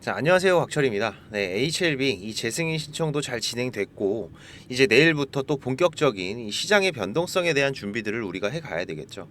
자, 안녕하세요. 곽철입니다. 네, HLB 이 재승인 신청도 잘 진행됐고 이제 내일부터 또 본격적인 이 시장의 변동성에 대한 준비들을 우리가 해가야 되겠죠.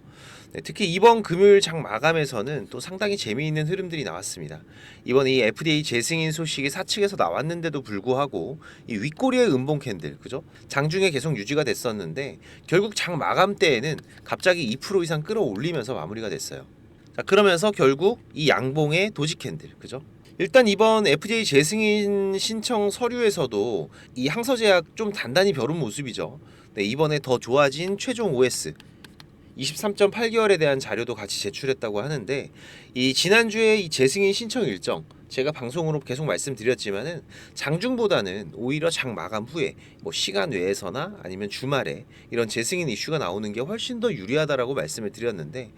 네, 특히 이번 금요일 장 마감에서는 또 상당히 재미있는 흐름들이 나왔습니다. 이번 이 FDA 재승인 소식이 사측에서 나왔는데도 불구하고 이 윗꼬리의 음봉 캔들, 그죠? 장중에 계속 유지가 됐었는데 결국 장 마감 때에는 갑자기 2% 이상 끌어올리면서 마무리가 됐어요. 자, 그러면서 결국 이 양봉의 도지 캔들, 그죠? 일단 이번 FDA 재승인 신청 서류에서도 이 항서제약 좀 단단히 벼른 모습이죠. 네, 이번에 더 좋아진 최종 OS 23.8개월에 대한 자료도 같이 제출했다고 하는데, 이 지난주에 이 재승인 신청 일정 제가 방송으로 계속 말씀드렸지만은 장중보다는 오히려 장 마감 후에 뭐 시간 외에서나 아니면 주말에 이런 재승인 이슈가 나오는 게 훨씬 더 유리하다라고 말씀을 드렸는데,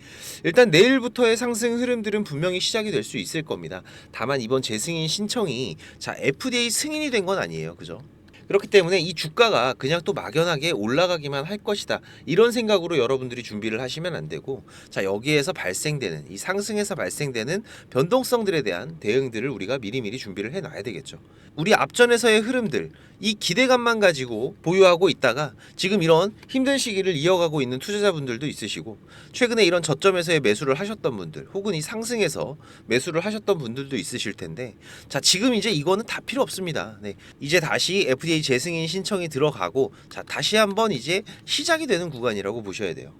일단 내일부터의 상승 흐름들은 분명히 시작이 될 수 있을 겁니다. 다만 이번 재승인 신청이 FDA 승인이 된 건 아니에요, 그죠? 그렇기 때문에 이 주가가 그냥 또 막연하게 올라가기만 할 것이다, 이런 생각으로 여러분들이 준비를 하시면 안 되고, 자, 여기에서 발생되는 이 상승에서 발생되는 변동성들에 대한 대응들을 우리가 미리미리 준비를 해놔야 되겠죠. 우리 앞전에서의 흐름들, 이 기대감만 가지고 보유하고 있다가 지금 이런 힘든 시기를 이어가고 있는 투자자분들도 있으시고, 최근에 이런 저점에서의 매수를 하셨던 분들 혹은 이 상승에서 매수를 하셨던 분들도 있으실 텐데, 자, 지금 이제 이거는 다 필요 없습니다. 네, 이제 다시 FDA 재승인 신청이 들어가고, 자, 다시 한번 이제 시작이 되는 구간이라고 보셔야 돼요.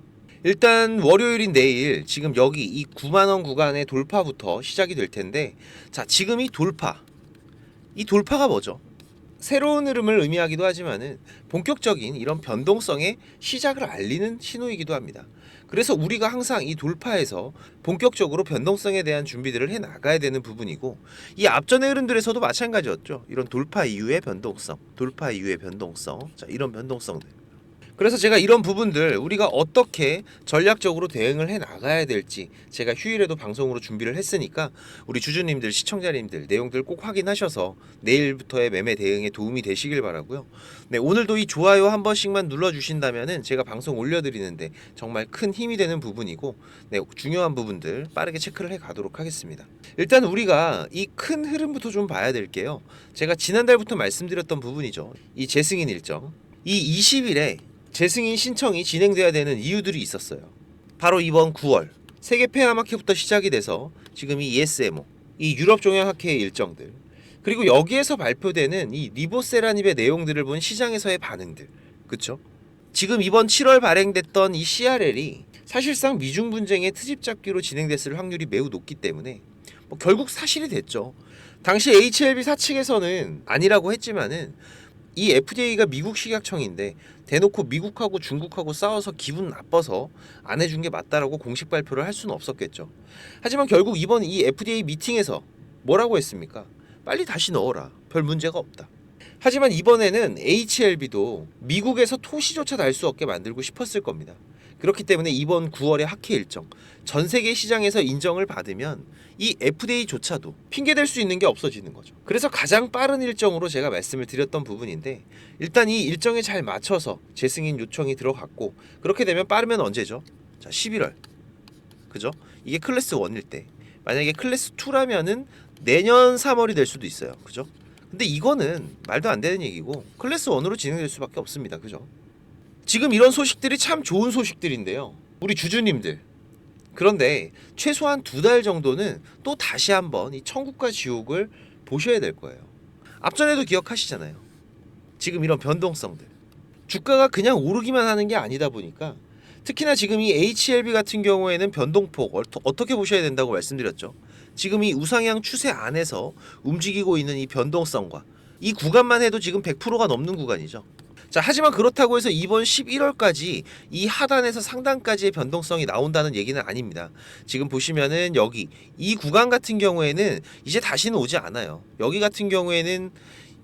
일단 월요일인 내일 지금 여기 이 9만원 구간의 돌파부터 시작이 될 텐데, 자, 지금 이 돌파가 뭐죠? 새로운 흐름을 의미하기도 하지만은 본격적인 이런 변동성의 시작을 알리는 신호이기도 합니다. 그래서 우리가 항상 이 돌파에서 본격적으로 변동성에 대한 준비들을 해 나가야 되는 부분이고, 이 앞전의 흐름들에서도 마찬가지였죠. 이런 돌파 이후의 변동성, 돌파 이후의 변동성, 자, 이런 변동성들. 그래서 제가 이런 부분들 우리가 어떻게 전략적으로 대응을 해 나가야 될지 제가 휴일에도 방송으로 준비를 했으니까 우리 주주님들, 시청자님들 내용들 꼭 확인하셔서 내일부터의 매매 대응에 도움이 되시길 바라고요. 네, 오늘도 이 좋아요 한 번씩만 눌러주신다면은 제가 방송 올려드리는데 정말 큰 힘이 되는 부분이고, 네, 중요한 부분들 빠르게 체크를 해 가도록 하겠습니다. 일단 우리가 이 큰 흐름부터 좀 봐야 될게요. 제가 지난달부터 말씀드렸던 부분이죠. 이 재승인 일정. 이 20일에 재승인 신청이 진행돼야 되는 이유들이 있었어요. 바로 이번 9월 세계 폐암학회부터 시작이 돼서 지금 이 ESMO, 이 유럽 종양학회의 일정들, 그리고 여기에서 발표되는 이 리보세라닙의 내용들을 본 시장에서의 반응들, 그쵸? 지금 이번 7월 발행됐던 이 CRL이 사실상 미중 분쟁의 트집 잡기로 진행됐을 확률이 매우 높기 때문에 뭐 결국 사실이 됐죠. 당시 HLB 사측에서는 아니라고 했지만은 이 FDA가 미국 식약청인데 대놓고 미국하고 중국하고 싸워서 기분 나빠서 안 해준 게 맞다라고 공식 발표를 할 수는 없었겠죠. 하지만 결국 이번 이 FDA 미팅에서 뭐라고 했습니까? 빨리 다시 넣어라. 별 문제가 없다. 하지만 이번에는 HLB도 미국에서 토시조차 날 수 없게 만들고 싶었을 겁니다. 그렇기 때문에 이번 9월의 학회 일정, 전 세계 시장에서 인정을 받으면 이 FDA조차도 핑계댈 수 있는 게 없어지는 거죠. 그래서 가장 빠른 일정으로 제가 말씀을 드렸던 부분인데, 일단 이 일정에 잘 맞춰서 재승인 요청이 들어갔고, 그렇게 되면 빠르면 언제죠? 자, 11월. 그죠? 이게 클래스 1일 때. 만약에 클래스 2라면은 내년 3월이 될 수도 있어요. 그죠? 근데 이거는 말도 안 되는 얘기고 클래스 1으로 진행될 수밖에 없습니다. 그죠? 지금 이런 소식들이 참 좋은 소식들인데요, 우리 주주님들, 그런데 최소한 2달 정도는 또 다시 한번 이 천국과 지옥을 보셔야 될 거예요. 앞전에도 기억하시잖아요. 지금 이런 변동성들, 주가가 그냥 오르기만 하는 게 아니다 보니까, 특히나 지금 이 HLB 같은 경우에는 변동폭 어떻게 보셔야 된다고 말씀드렸죠. 지금 이 우상향 추세 안에서 움직이고 있는 이 변동성과 이 구간만 해도 지금 100%가 넘는 구간이죠. 자, 하지만 그렇다고 해서 이번 11월까지 이 하단에서 상단까지의 변동성이 나온다는 얘기는 아닙니다. 지금 보시면은 여기 이 구간 같은 경우에는 이제 다시는 오지 않아요. 여기 같은 경우에는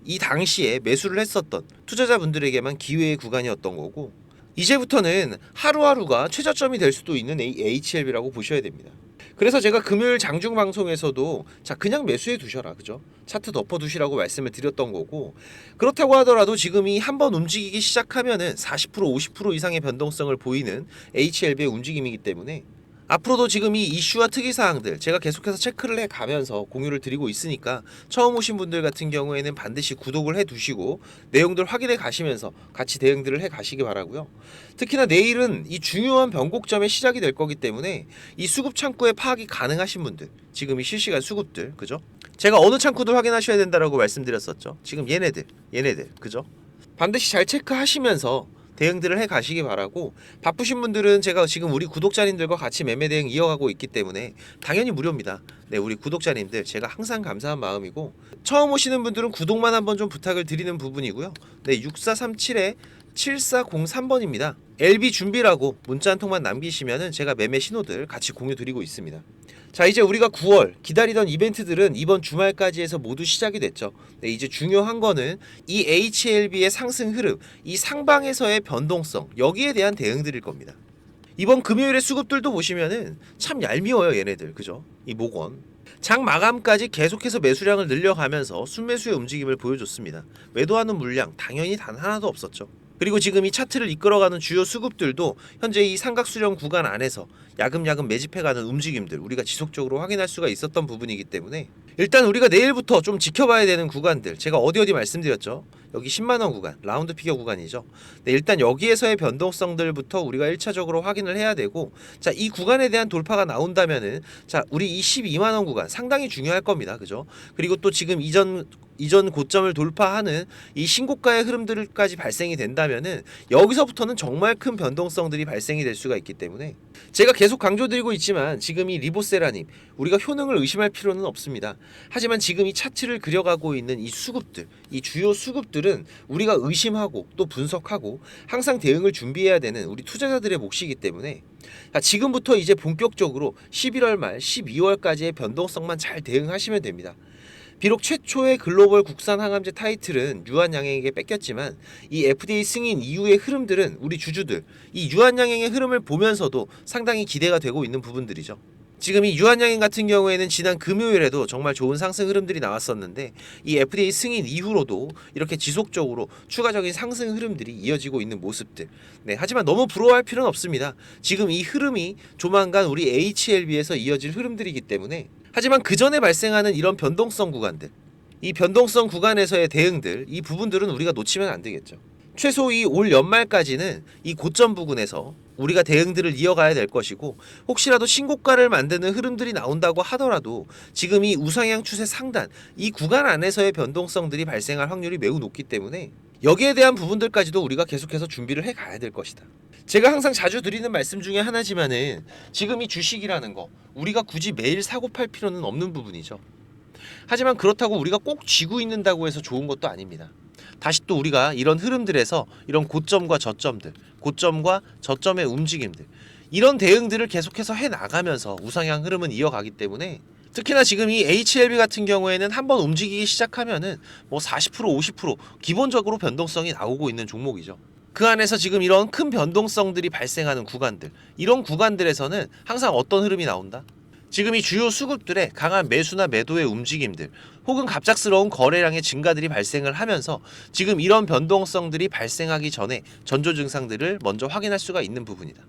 이 당시에 매수를 했었던 투자자분들에게만 기회의 구간이었던 거고, 이제부터는 하루하루가 최저점이 될 수도 있는 HLB라고 보셔야 됩니다. 그래서 제가 금요일 장중 방송에서도 자, 그냥 매수해 두셔라, 그죠? 차트 덮어 두시라고 말씀을 드렸던 거고, 그렇다고 하더라도 지금 이 한번 움직이기 시작하면은 40% 50% 이상의 변동성을 보이는 HLB의 움직임이기 때문에 앞으로도 지금 이 이슈와 특이사항들 제가 계속해서 체크를 해가면서 공유를 드리고 있으니까 처음 오신 분들 같은 경우에는 반드시 구독을 해두시고 내용들 확인해 가시면서 같이 대응들을 해 가시기 바라고요. 특히나 내일은 이 중요한 변곡점의 시작이 될 거기 때문에 이 수급 창구의 파악이 가능하신 분들, 지금 이 실시간 수급들, 그죠? 제가 어느 창구들 확인하셔야 된다라고 말씀드렸었죠. 지금 얘네들, 그죠? 반드시 잘 체크하시면서 대응들을 해 가시기 바라고, 바쁘신 분들은 제가 지금 우리 구독자님들과 같이 매매 대응 이어가고 있기 때문에 당연히 무료입니다. 네, 우리 구독자님들 제가 항상 감사한 마음이고, 처음 오시는 분들은 구독만 한번 좀 부탁을 드리는 부분이고요. 네, 6437-7403번입니다. LB 준비라고 문자 한 통만 남기시면은 제가 매매 신호들 같이 공유 드리고 있습니다. 자, 이제 우리가 9월 기다리던 이벤트들은 이번 주말까지 해서 모두 시작이 됐죠. 네, 이제 중요한 거는 이 HLB의 상승 흐름, 이 상방에서의 변동성, 여기에 대한 대응들일 겁니다. 이번 금요일의 수급들도 보시면은 참 얄미워요, 얘네들. 그죠? 이 목원. 장 마감까지 계속해서 매수량을 늘려가면서 순매수의 움직임을 보여줬습니다. 매도하는 물량 당연히 단 하나도 없었죠. 그리고 지금 이 차트를 이끌어가는 주요 수급들도 현재 이 삼각수렴 구간 안에서 야금야금 매집해가는 움직임들 우리가 지속적으로 확인할 수가 있었던 부분이기 때문에, 일단 우리가 내일부터 좀 지켜봐야 되는 구간들, 제가 어디 말씀드렸죠. 여기 10만원 구간, 라운드 피겨 구간이죠. 네, 일단 여기에서의 변동성들부터 우리가 1차적으로 확인을 해야 되고, 자, 이 구간에 대한 돌파가 나온다면은, 자, 우리 이 12만원 구간 상당히 중요할 겁니다. 그죠? 그리고 또 지금 이전 고점을 돌파하는 이 신고가의 흐름들까지 발생이 된다면은 여기서부터는 정말 큰 변동성들이 발생이 될 수가 있기 때문에, 제가 계속 강조드리고 있지만 지금 이 리보세라님, 우리가 효능을 의심할 필요는 없습니다. 하지만 지금 이 차트를 그려가고 있는 이 수급들, 이 주요 수급들은 우리가 의심하고 또 분석하고 항상 대응을 준비해야 되는 우리 투자자들의 몫이기 때문에, 지금부터 이제 본격적으로 11월 말 12월까지의 변동성만 잘 대응하시면 됩니다. 비록 최초의 글로벌 국산 항암제 타이틀은 유한양행에게 뺏겼지만 이 FDA 승인 이후의 흐름들은 우리 주주들 이 유한양행의 흐름을 보면서도 상당히 기대가 되고 있는 부분들이죠. 지금 이 유한양행 같은 경우에는 지난 금요일에도 정말 좋은 상승 흐름들이 나왔었는데, 이 FDA 승인 이후로도 이렇게 지속적으로 추가적인 상승 흐름들이 이어지고 있는 모습들. 네, 하지만 너무 부러워할 필요는 없습니다. 지금 이 흐름이 조만간 우리 HLB에서 이어질 흐름들이기 때문에, 하지만 그 전에 발생하는 이런 변동성 구간들, 이 변동성 구간에서의 대응들, 이 부분들은 우리가 놓치면 안 되겠죠. 최소 이 올 연말까지는 이 고점 부근에서 우리가 대응들을 이어가야 될 것이고, 혹시라도 신고가를 만드는 흐름들이 나온다고 하더라도 지금 이 우상향 추세 상단, 이 구간 안에서의 변동성들이 발생할 확률이 매우 높기 때문에 여기에 대한 부분들까지도 우리가 계속해서 준비를 해 가야 될 것이다. 제가 항상 자주 드리는 말씀 중에 하나지만은, 지금 이 주식이라는 거 우리가 굳이 매일 사고 팔 필요는 없는 부분이죠. 하지만 그렇다고 우리가 꼭 쥐고 있는다고 해서 좋은 것도 아닙니다. 다시 또 우리가 이런 흐름들에서 이런 고점과 저점들, 고점과 저점의 움직임들, 이런 대응들을 계속해서 해 나가면서 우상향 흐름은 이어가기 때문에, 특히나 지금 이 HLB 같은 경우에는 한번 움직이기 시작하면은 뭐 40%, 50% 기본적으로 변동성이 나오고 있는 종목이죠. 그 안에서 지금 이런 큰 변동성들이 발생하는 구간들, 이런 구간들에서는 항상 어떤 흐름이 나온다? 지금 이 주요 수급들의 강한 매수나 매도의 움직임들, 혹은 갑작스러운 거래량의 증가들이 발생을 하면서 지금 이런 변동성들이 발생하기 전에 전조 증상들을 먼저 확인할 수가 있는 부분이다.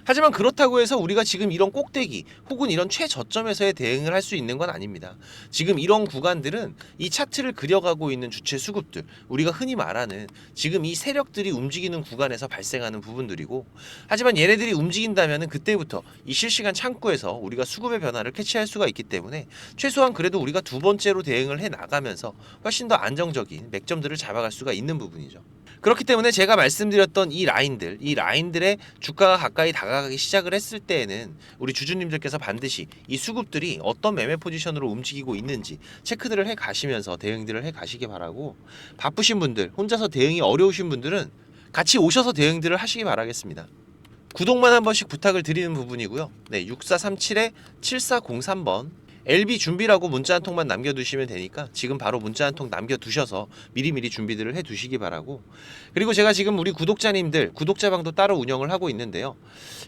하지만 그렇다고 해서 우리가 지금 이런 꼭대기 혹은 이런 최저점에서의 대응을 할 수 있는 건 아닙니다. 지금 이런 구간들은 이 차트를 그려가고 있는 주체 수급들, 우리가 흔히 말하는 지금 이 세력들이 움직이는 구간에서 발생하는 부분들이고, 하지만 얘네들이 움직인다면 그때부터 이 실시간 창구에서 우리가 수급의 변화를 캐치할 수가 있기 때문에, 최소한 그래도 우리가 두 번째로 대응을 해 나가면서 훨씬 더 안정적인 맥점들을 잡아갈 수가 있는 부분이죠. 그렇기 때문에 제가 말씀드렸던 이 라인들의 주가가 가까이 다가가기 시작을 했을 때에는 우리 주주님들께서 반드시 이 수급들이 어떤 매매 포지션으로 움직이고 있는지 체크들을 해 가시면서 대응들을 해 가시기 바라고, 바쁘신 분들, 혼자서 대응이 어려우신 분들은 같이 오셔서 대응들을 하시기 바라겠습니다. 구독만 한 번씩 부탁을 드리는 부분이고요. 네, 6437-7403번 LB 준비라고 문자 한 통만 남겨두시면 되니까 지금 바로 문자 한 통 남겨두셔서 미리미리 준비들을 해두시기 바라고, 그리고 제가 지금 우리 구독자님들 구독자방도 따로 운영을 하고 있는데요.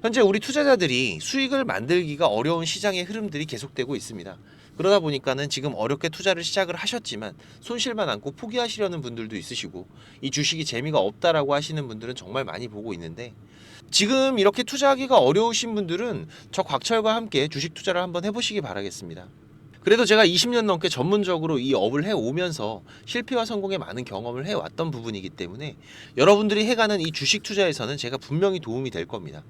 현재 우리 투자자들이 수익을 만들기가 어려운 시장의 흐름들이 계속되고 있습니다. 그러다 보니까는 지금 어렵게 투자를 시작을 하셨지만 손실만 안고 포기하시려는 분들도 있으시고, 이 주식이 재미가 없다라고 하시는 분들은 정말 많이 보고 있는데, 지금 이렇게 투자하기가 어려우신 분들은 저 곽철과 함께 주식 투자를 한번 해보시기 바라겠습니다. 그래도 제가 20년 넘게 전문적으로 이 업을 해오면서 실패와 성공의 많은 경험을 해왔던 부분이기 때문에 여러분들이 해가는 이 주식 투자에서는 제가 분명히 도움이 될 겁니다.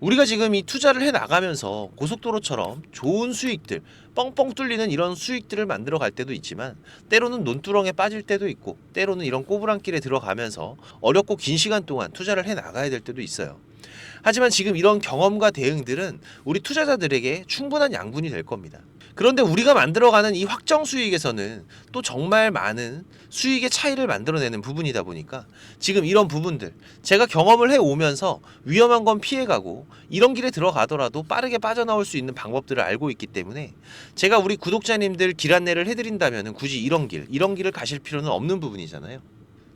우리가 지금 이 투자를 해나가면서 고속도로처럼 좋은 수익들, 뻥뻥 뚫리는 이런 수익들을 만들어 갈 때도 있지만, 때로는 논두렁에 빠질 때도 있고, 때로는 이런 꼬부랑길에 들어가면서 어렵고 긴 시간 동안 투자를 해나가야 될 때도 있어요. 하지만 지금 이런 경험과 대응들은 우리 투자자들에게 충분한 양분이 될 겁니다. 그런데 우리가 만들어가는 이 확정 수익에서는 또 정말 많은 수익의 차이를 만들어내는 부분이다 보니까 지금 이런 부분들, 제가 경험을 해오면서 위험한 건 피해가고 이런 길에 들어가더라도 빠르게 빠져나올 수 있는 방법들을 알고 있기 때문에 제가 우리 구독자님들 길 안내를 해드린다면 굳이 이런 길을 가실 필요는 없는 부분이잖아요.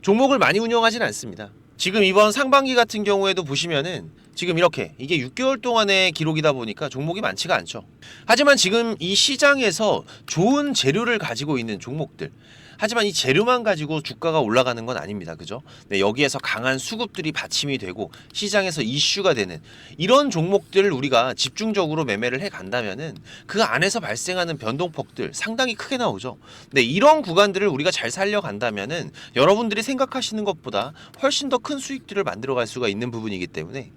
종목을 많이 운영하진 않습니다. 지금 이번 상반기 같은 경우에도 보시면은 지금 이렇게 이게 6개월 동안의 기록이다 보니까 종목이 많지가 않죠. 하지만 지금 이 시장에서 좋은 재료를 가지고 있는 종목들, 하지만 이 재료만 가지고 주가가 올라가는 건 아닙니다. 그죠? 네, 여기에서 강한 수급들이 받침이 되고 시장에서 이슈가 되는 이런 종목들을 우리가 집중적으로 매매를 해 간다면은 그 안에서 발생하는 변동폭들 상당히 크게 나오죠. 네, 이런 구간들을 우리가 잘 살려간다면은 여러분들이 생각하시는 것보다 훨씬 더 큰 수익들을 만들어갈 수가 있는 부분이기 때문에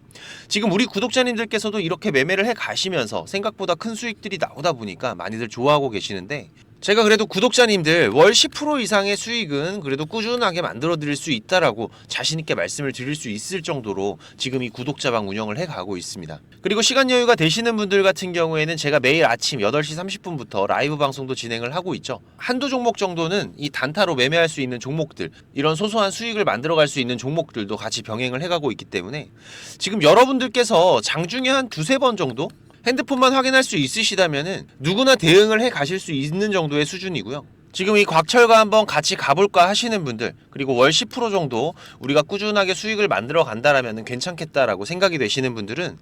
지금 우리 구독자님들께서도 이렇게 매매를 해 가시면서 생각보다 큰 수익들이 나오다 보니까 많이들 좋아하고 계시는데, 제가 그래도 구독자님들 월 10% 이상의 수익은 그래도 꾸준하게 만들어 드릴 수 있다라고 자신있게 말씀을 드릴 수 있을 정도로 지금 이 구독자방 운영을 해가고 있습니다. 그리고 시간 여유가 되시는 분들 같은 경우에는 제가 매일 아침 8시 30분부터 라이브 방송도 진행을 하고 있죠. 한두 종목 정도는 이 단타로 매매할 수 있는 종목들, 이런 소소한 수익을 만들어갈 수 있는 종목들도 같이 병행을 해가고 있기 때문에 지금 여러분들께서 장중에 한 두세 번 정도 핸드폰만 확인할 수 있으시다면은 누구나 대응을 해 가실 수 있는 정도의 수준이고요. 지금 이 곽철과 한번 같이 가볼까 하시는 분들, 그리고 월 10% 정도 우리가 꾸준하게 수익을 만들어 간다라면 괜찮겠다라고 생각이 되시는 분들은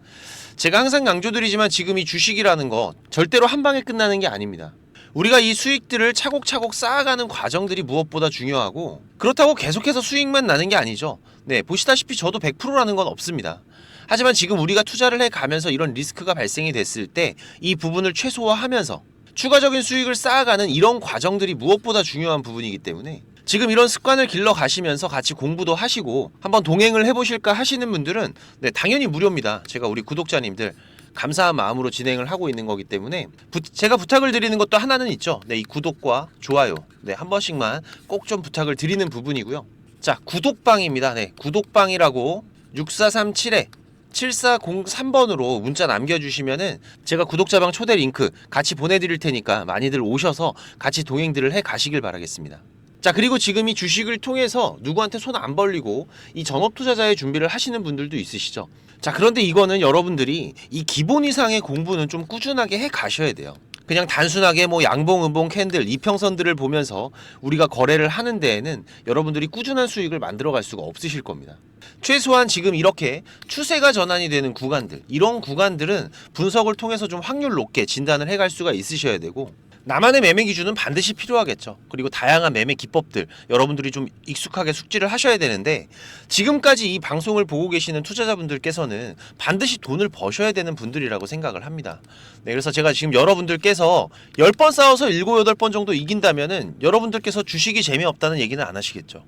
제가 항상 강조드리지만 지금 이 주식이라는 거 절대로 한 방에 끝나는 게 아닙니다. 우리가 이 수익들을 차곡차곡 쌓아가는 과정들이 무엇보다 중요하고, 그렇다고 계속해서 수익만 나는 게 아니죠. 네, 보시다시피 저도 100%라는 건 없습니다. 하지만 지금 우리가 투자를 해가면서 이런 리스크가 발생이 됐을 때 이 부분을 최소화하면서 추가적인 수익을 쌓아가는 이런 과정들이 무엇보다 중요한 부분이기 때문에 지금 이런 습관을 길러 가시면서 같이 공부도 하시고 한번 동행을 해보실까 하시는 분들은 네, 당연히 무료입니다. 제가 우리 구독자님들 감사한 마음으로 진행을 하고 있는 거기 때문에 제가 부탁을 드리는 것도 하나는 있죠. 네, 이 구독과 좋아요 네, 한 번씩만 꼭 좀 부탁을 드리는 부분이고요. 자, 구독방입니다. 네, 구독방이라고 6437에 7403번으로 문자 남겨주시면은 제가 구독자방 초대 링크 같이 보내드릴 테니까 많이들 오셔서 같이 동행들을 해 가시길 바라겠습니다. 자, 그리고 지금 이 주식을 통해서 누구한테 손 안 벌리고 이 전업 투자자의 준비를 하시는 분들도 있으시죠. 자, 그런데 이거는 여러분들이 이 기본 이상의 공부는 좀 꾸준하게 해 가셔야 돼요. 그냥 단순하게 뭐 양봉, 음봉, 캔들, 이평선들을 보면서 우리가 거래를 하는 데에는 여러분들이 꾸준한 수익을 만들어갈 수가 없으실 겁니다. 최소한 지금 이렇게 추세가 전환이 되는 구간들, 이런 구간들은 분석을 통해서 좀 확률 높게 진단을 해갈 수가 있으셔야 되고, 나만의 매매 기준은 반드시 필요하겠죠. 그리고 다양한 매매 기법들 여러분들이 좀 익숙하게 숙지를 하셔야 되는데, 지금까지 이 방송을 보고 계시는 투자자분들께서는 반드시 돈을 버셔야 되는 분들이라고 생각을 합니다. 네, 그래서 제가 지금 여러분들께서 10번 싸워서 7, 8번 정도 이긴다면은 여러분들께서 주식이 재미없다는 얘기는 안 하시겠죠.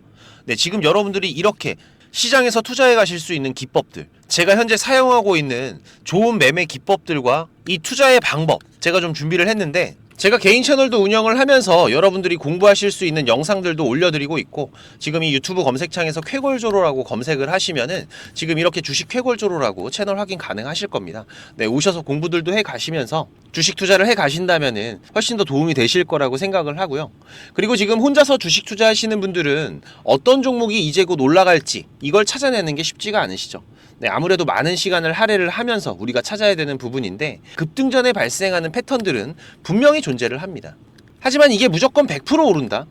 네, 지금 여러분들이 이렇게 시장에서 투자해 가실 수 있는 기법들, 제가 현재 사용하고 있는 좋은 매매 기법들과 이 투자의 방법 제가 좀 준비를 했는데, 제가 개인 채널도 운영을 하면서 여러분들이 공부하실 수 있는 영상들도 올려드리고 있고, 지금 이 유튜브 검색창에서 쾌골조로라고 검색을 하시면은 지금 이렇게 주식 쾌골조로라고 채널 확인 가능하실 겁니다. 네, 오셔서 공부들도 해 가시면서 주식 투자를 해 가신다면은 훨씬 더 도움이 되실 거라고 생각을 하고요. 그리고 지금 혼자서 주식 투자하시는 분들은 어떤 종목이 이제 곧 올라갈지 이걸 찾아내는 게 쉽지가 않으시죠. 네, 아무래도 많은 시간을 할애를 하면서 우리가 찾아야 되는 부분인데, 급등전에 발생하는 패턴들은 분명히 존재를 합니다. 하지만 이게 무조건 100% 오른다?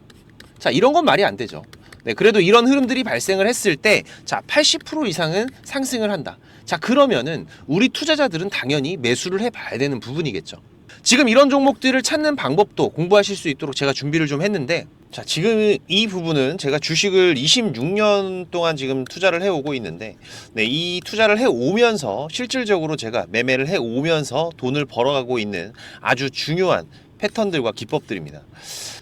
자, 이런 건 말이 안 되죠. 네, 그래도 이런 흐름들이 발생을 했을 때, 자, 80% 이상은 상승을 한다. 자, 그러면은 우리 투자자들은 당연히 매수를 해봐야 되는 부분이겠죠. 지금 이런 종목들을 찾는 방법도 공부하실 수 있도록 제가 준비를 좀 했는데, 자, 지금 이 부분은 제가 주식을 26년 동안 지금 투자를 해오고 있는데, 네, 이 투자를 해오면서 실질적으로 제가 매매를 해오면서 돈을 벌어가고 있는 아주 중요한 패턴들과 기법들입니다.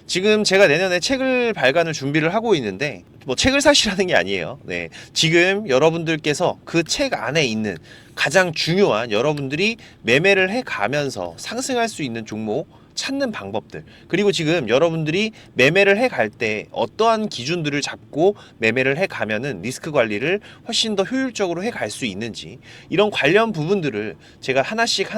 지금 제가 내년에 책을 발간을 준비를 하고 있는데, 뭐 책을 사시라는 게 아니에요. 네, 지금 여러분들께서 그 책 안에 있는 가장 중요한 여러분들이 매매를 해가면서 상승할 수 있는 종목 찾는 방법들, 그리고 지금 여러분들이 매매를 해갈 때 어떠한 기준들을 잡고 매매를 해가면은 리스크 관리를 훨씬 더 효율적으로 해갈 수 있는지, 이런 관련 부분들을 제가 하나씩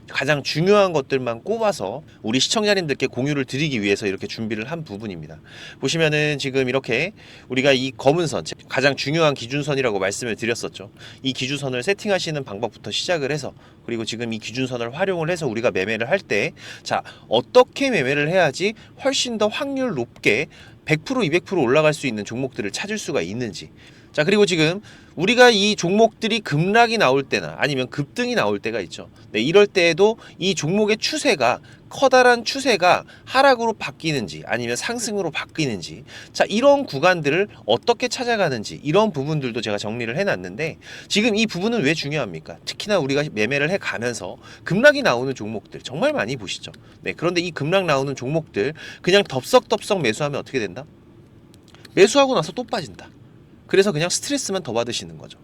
가장 중요한 것들만 꼽아서 우리 시청자님들께 공유를 드리기 위해서 이렇게 준비를 한 부분입니다. 보시면은 지금 이렇게 우리가 이 검은 선, 가장 중요한 기준선이라고 말씀을 드렸었죠. 이 기준선을 세팅하시는 방법부터 시작을 해서, 그리고 지금 이 기준선을 활용을 해서 우리가 매매를 할 때, 자, 어떻게 매매를 해야지 훨씬 더 확률 높게 100% 200% 올라갈 수 있는 종목들을 찾을 수가 있는지. 자, 그리고 지금 우리가 이 종목들이 급락이 나올 때나 아니면 급등이 나올 때가 있죠. 네, 이럴 때에도 이 종목의 추세가, 커다란 추세가 하락으로 바뀌는지 아니면 상승으로 바뀌는지, 자, 이런 구간들을 어떻게 찾아가는지, 이런 부분들도 제가 정리를 해놨는데, 지금 이 부분은 왜 중요합니까? 특히나 우리가 매매를 해가면서 급락이 나오는 종목들 정말 많이 보시죠. 네, 그런데 이 급락 나오는 종목들 그냥 덥석덥석 매수하면 어떻게 된다? 매수하고 나서 또 빠진다. 그래서 그냥 스트레스만 더 받으시는 거죠.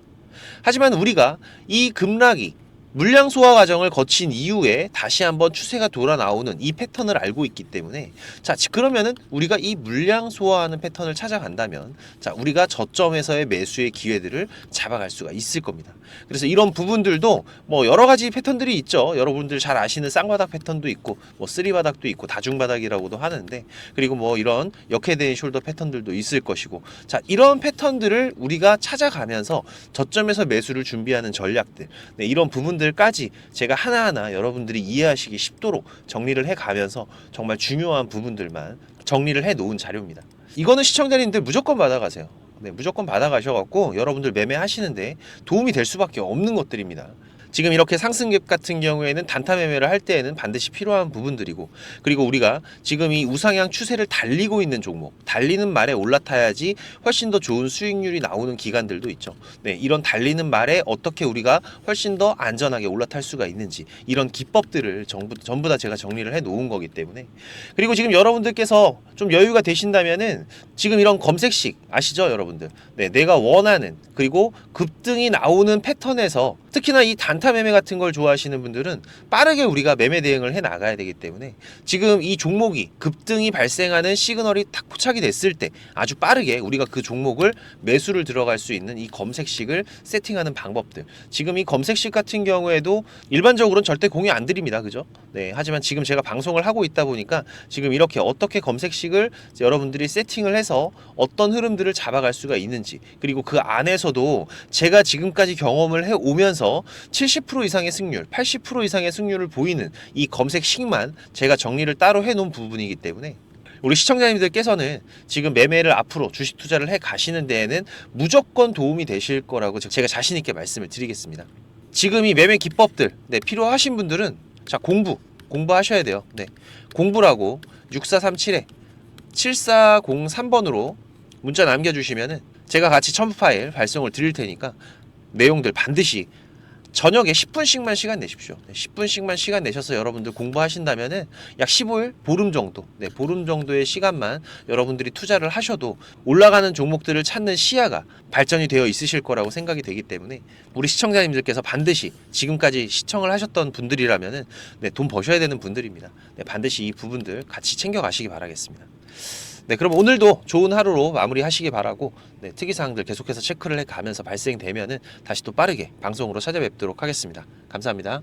하지만 우리가 이 급락이 물량 소화 과정을 거친 이후에 다시 한번 추세가 돌아 나오는 이 패턴을 알고 있기 때문에, 자, 그러면은 우리가 이 물량 소화하는 패턴을 찾아간다면, 자, 우리가 저점에서의 매수의 기회들을 잡아갈 수가 있을 겁니다. 그래서 이런 부분들도 뭐 여러 가지 패턴들이 있죠. 여러분들 잘 아시는 쌍바닥 패턴도 있고, 뭐 쓰리바닥도 있고, 다중바닥이라고도 하는데, 그리고 뭐 이런 역헤드앤 숄더 패턴들도 있을 것이고, 자, 이런 패턴들을 우리가 찾아가면서 저점에서 매수를 준비하는 전략들, 네, 이런 부분들까지 제가 하나하나 여러분들이 이해하시기 쉽도록 정리를 해가면서 정말 중요한 부분들만 정리를 해 놓은 자료입니다. 이거는 시청자님들 무조건 받아가세요. 네, 무조건 받아가셔갖고 여러분들 매매하시는데 도움이 될 수밖에 없는 것들입니다. 지금 이렇게 상승갭 같은 경우에는 단타 매매를 할 때에는 반드시 필요한 부분들이고, 그리고 우리가 지금 이 우상향 추세를 달리고 있는 종목, 달리는 말에 올라타야지 훨씬 더 좋은 수익률이 나오는 기간들도 있죠. 네, 이런 달리는 말에 어떻게 우리가 훨씬 더 안전하게 올라탈 수가 있는지, 이런 기법들을 전부 다 제가 정리를 해 놓은 거기 때문에. 그리고 지금 여러분들께서 좀 여유가 되신다면은 지금 이런 검색식 아시죠, 여러분들? 네, 내가 원하는, 그리고 급등이 나오는 패턴에서, 특히나 이 단타 매매 같은 걸 좋아하시는 분들은 빠르게 우리가 매매 대응을 해 나가야 되기 때문에, 지금 이 종목이 급등이 발생하는 시그널이 딱 포착이 됐을 때 아주 빠르게 우리가 그 종목을 매수를 들어갈 수 있는 이 검색식을 세팅하는 방법들, 지금 이 검색식 같은 경우에도 일반적으로는 절대 공유 안 드립니다. 그죠? 네, 하지만 지금 제가 방송을 하고 있다 보니까 지금 이렇게 어떻게 검색식을 여러분들이 세팅을 해서 어떤 흐름들을 잡아갈 수가 있는지, 그리고 그 안에서도 제가 지금까지 경험을 해 오면서 70% 이상의 승률, 80% 이상의 승률을 보이는 이 검색식만 제가 정리를 따로 해 놓은 부분이기 때문에, 우리 시청자님들께서는 지금 매매를 앞으로 주식 투자를 해 가시는 데에는 무조건 도움이 되실 거라고 제가 자신 있게 말씀을 드리겠습니다. 지금 이 매매 기법들, 네, 필요하신 분들은, 자, 공부하셔야 돼요. 네, 공부라고 6437에 7403번으로 문자 남겨주시면은 제가 같이 첨부 파일 발송을 드릴 테니까 내용들 반드시 저녁에 10분씩만 시간 내십시오. 10분씩만 시간 내셔서 여러분들 공부하신다면은 약 15일, 보름 정도, 네, 보름 정도의 시간만 여러분들이 투자를 하셔도 올라가는 종목들을 찾는 시야가 발전이 되어 있으실 거라고 생각이 되기 때문에, 우리 시청자님들께서 반드시 지금까지 시청을 하셨던 분들이라면은, 네, 돈 버셔야 되는 분들입니다. 네, 반드시 이 부분들 같이 챙겨 가시기 바라겠습니다. 네, 그럼 오늘도 좋은 하루로 마무리하시기 바라고, 네, 특이사항들 계속해서 체크를 해가면서 발생되면은 다시 또 빠르게 방송으로 찾아뵙도록 하겠습니다. 감사합니다.